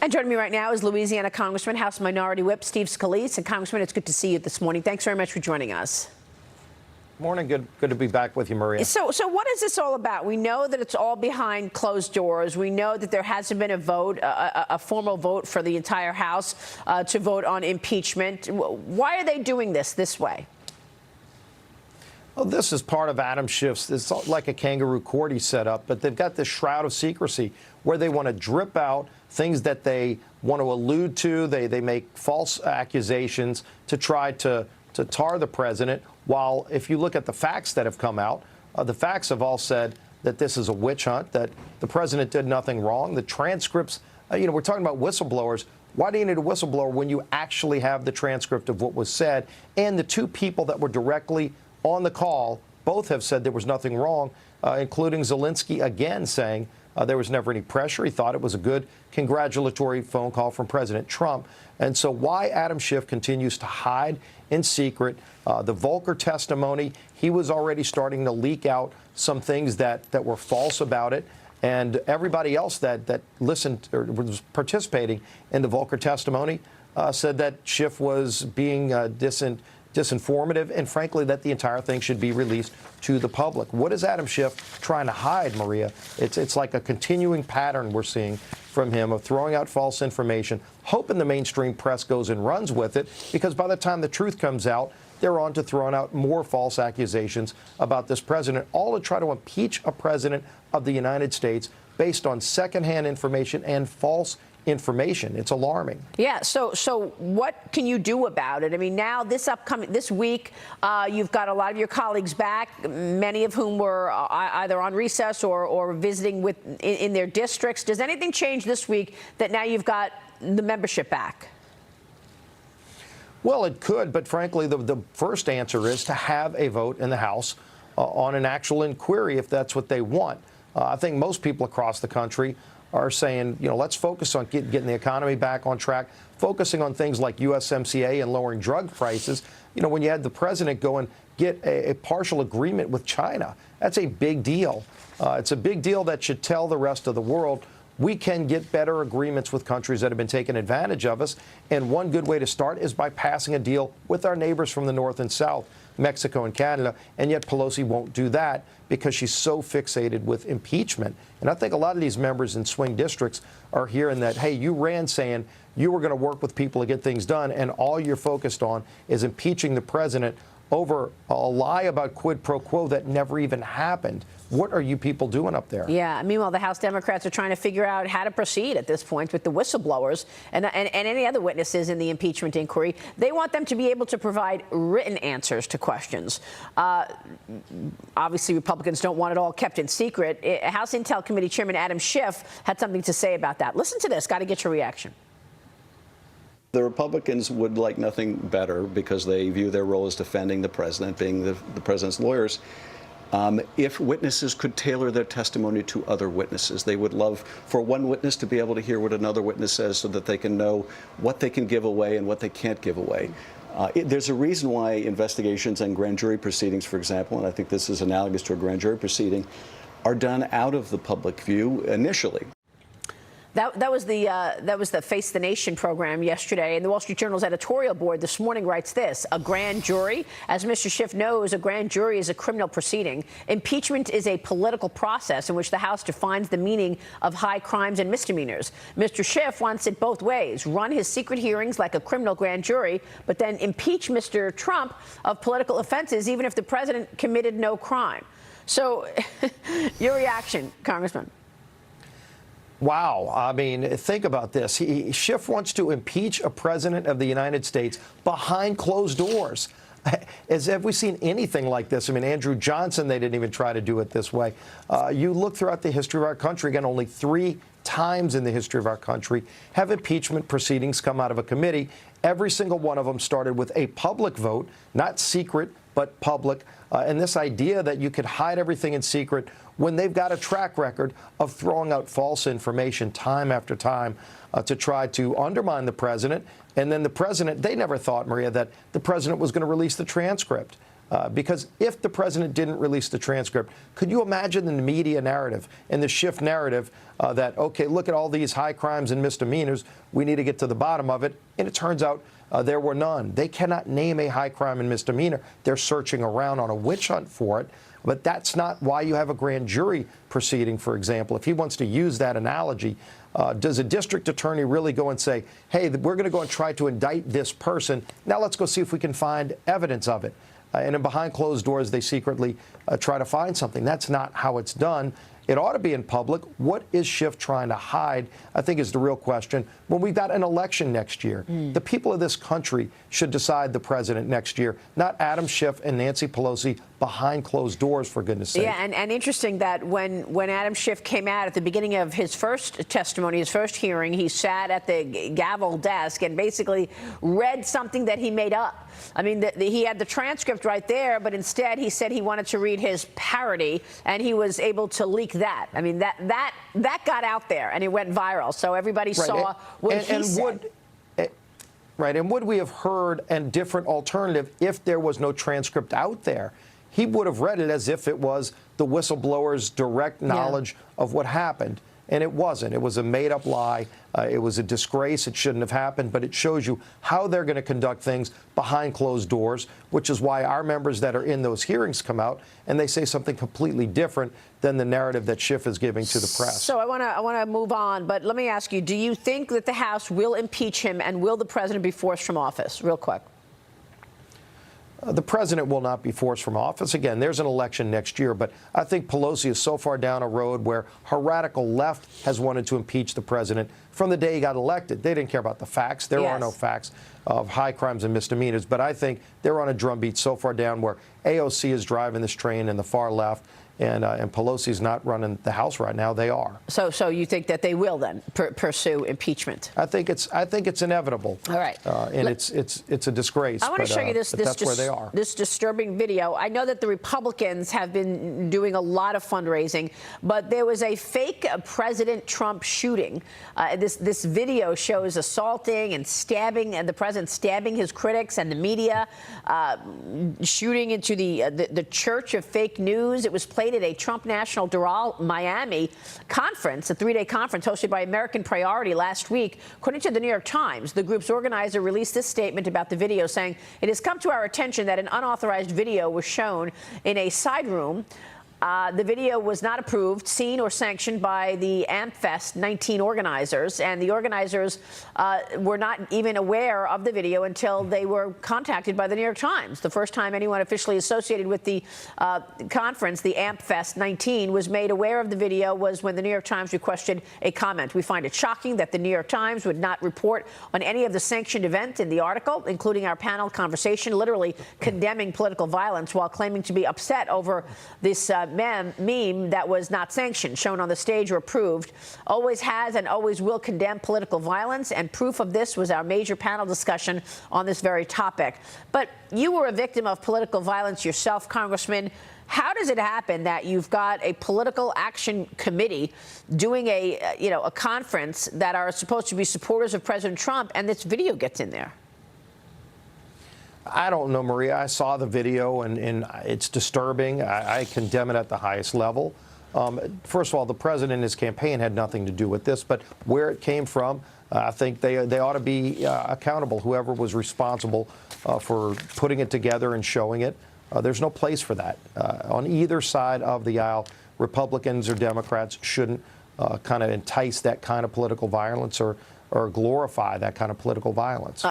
And joining me right now is Louisiana Congressman, House Minority Whip Steve Scalise. And Congressman, it's good to see you this morning. Thanks very much for joining us. Morning. Good to be back with you, Maria. So what is this all about? We know that it's all behind closed doors. We know that there hasn't been a vote, a formal vote for the entire House to vote on impeachment. Why are they doing this way? Well, this is part of Adam Schiff's. It's like a kangaroo court he set up, but they've got this shroud of secrecy where they want to drip out things that they want to allude to. They make false accusations to try to tar the president, while if you look at the facts that have come out, the facts have all said that this is a witch hunt, that the president did nothing wrong. The transcripts, we're talking about whistleblowers. Why do you need a whistleblower when you actually have the transcript of what was said? And the two people that were directly on the call both have said there was nothing wrong, including Zelensky again saying there was never any pressure. He thought it was a good congratulatory phone call from President Trump. And so why Adam Schiff continues to hide in secret the Volcker testimony, he was already starting to leak out some things that were false about it. And everybody else that listened or was participating in the Volcker testimony said that Schiff was being disinformative, and frankly, that the entire thing should be released to the public. What is Adam Schiff trying to hide, Maria? It's like a continuing pattern we're seeing from him of throwing out false information, hoping the mainstream press goes and runs with it, because by the time the truth comes out, they're on to throwing out more false accusations about this president, all to try to impeach a president of the United States based on secondhand information and false information. It's alarming. Yeah. So what can you do about it? I mean, now this week, you've got a lot of your colleagues back, many of whom were either on recess or visiting in their districts. Does anything change this week that now you've got the membership back? Well, it could, but frankly, the first answer is to have a vote in the House on an actual inquiry if that's what they want. I think most people across the country are saying, let's focus on getting the economy back on track, focusing on things like USMCA and lowering drug prices. When you had the president go and get a partial agreement with China, that's a big deal. It's a big deal that should tell the rest of the world we can get better agreements with countries that have been taking advantage of us. And one good way to start is by passing a deal with our neighbors from the north and south, Mexico and Canada. And yet Pelosi won't do that because she's so fixated with impeachment. And I think a lot of these members in swing districts are hearing that, hey, you ran saying you were going to work with people to get things done, and all you're focused on is impeaching the president over a lie about quid pro quo that never even happened. What are you people doing up there? Yeah. Meanwhile, the House Democrats are trying to figure out how to proceed at this point with the whistleblowers and any other witnesses in the impeachment inquiry. They want them to be able to provide written answers to questions. Obviously, Republicans don't want it all kept in secret. House Intel Committee Chairman Adam Schiff had something to say about that. Listen to this. Got to get your reaction. The Republicans would like nothing better, because they view their role as defending the president, being the president's lawyers. If witnesses could tailor their testimony to other witnesses, they would love for one witness to be able to hear what another witness says so that they can know what they can give away and what they can't give away. There's a reason why investigations and grand jury proceedings, for example, and I think this is analogous to a grand jury proceeding, are done out of the public view initially. That was the Face the Nation program yesterday, and the Wall Street Journal's editorial board this morning writes this: a grand jury, as Mr. Schiff knows, a grand jury is a criminal proceeding. Impeachment is a political process in which the House defines the meaning of high crimes and misdemeanors. Mr. Schiff wants it both ways: run his secret hearings like a criminal grand jury, but then impeach Mr. Trump of political offenses even if the president committed no crime. So, your reaction, Congressman? Wow. I mean, think about this. Schiff wants to impeach a president of the United States behind closed doors. Have we seen anything like this? I mean, Andrew Johnson, they didn't even try to do it this way. You look throughout the history of our country, again, only 3 times in the history of our country have impeachment proceedings come out of a committee. Every single one of them started with a public vote, not secret, but public. And this idea that you could hide everything in secret when they've got a track record of throwing out false information time after time to try to undermine the president. And then the president, they never thought, Maria, that the president was going to release the transcript. Because if the president didn't release the transcript, could you imagine in the media narrative and the Schiff narrative that, okay, look at all these high crimes and misdemeanors, we need to get to the bottom of it, and it turns out there were none. They cannot name a high crime and misdemeanor. They're searching around on a witch hunt for it. But that's not why you have a grand jury proceeding, for example. If he wants to use that analogy, does a district attorney really go and say, hey, we're going to go and try to indict this person. Now let's go see if we can find evidence of it. And then behind closed doors, they secretly try to find something. That's not how it's done. It ought to be in public. What is Schiff trying to hide, I think, is the real question. When we've got an election next year, the people of this country should decide the president next year, not Adam Schiff and Nancy Pelosi behind closed doors, for goodness sake. Yeah, and interesting that when Adam Schiff came out at the beginning of his first testimony, his first hearing, he sat at the gavel desk and basically read something that he made up. I mean, he had the transcript right there, but instead he said he wanted to read his parody, and he was able to leak that. I mean, that got out there, and it went viral. So everybody saw what he said. Right, and would we have heard a different alternative if there was no transcript out there? He would have read it as if it was the whistleblower's direct knowledge of what happened. And it wasn't. It was a made-up lie. It was a disgrace. It shouldn't have happened. But it shows you how they're going to conduct things behind closed doors, which is why our members that are in those hearings come out and they say something completely different than the narrative that Schiff is giving to the press. So I want to move on, but let me ask you, do you think that the House will impeach him, and will the president be forced from office? Real quick. The president will not be forced from office. Again, there's an election next year, but I think Pelosi is so far down a road where her radical left has wanted to impeach the president from the day he got elected. They didn't care about the facts. There are no facts of high crimes and misdemeanors, but I think they're on a drumbeat so far down where AOC is driving this train in the far left. And Pelosi's not running the House right now. They are. So you think that they will then pursue impeachment? I think it's inevitable. All right. And it's a disgrace. I want to show you this. That's where they are. This disturbing video. I know that the Republicans have been doing a lot of fundraising, but there was a fake President Trump shooting. This video shows assaulting and stabbing, and the president stabbing his critics and the media, shooting into the Church of Fake News. It was played at a Trump National Doral Miami conference, a 3-day conference hosted by American Priority last week. According to the New York Times, the group's organizer released this statement about the video, saying, "It has come to our attention that an unauthorized video was shown in a side room. The video was not approved, seen, or sanctioned by the AmpFest 19 organizers, and the organizers were not even aware of the video until they were contacted by the New York Times. The first time anyone officially associated with the conference, the AmpFest 19, was made aware of the video was when the New York Times requested a comment. We find it shocking that the New York Times would not report on any of the sanctioned events in the article, including our panel conversation, literally condemning political violence while claiming to be upset over this meme that was not sanctioned, shown on the stage, or approved. Always has and always will condemn political violence, and proof of this was our major panel discussion on this very topic." But you were a victim of political violence yourself, Congressman. How does it happen that you've got a political action committee doing a conference that are supposed to be supporters of President Trump, and this video gets in there? I don't know, Maria. I saw the video, and it's disturbing. I condemn it at the highest level. First of all, the president and his campaign had nothing to do with this, but where it came from, I think they ought to be accountable, whoever was responsible for putting it together and showing it. There's no place for that. On either side of the aisle, Republicans or Democrats shouldn't kind of entice that kind of political violence or glorify that kind of political violence.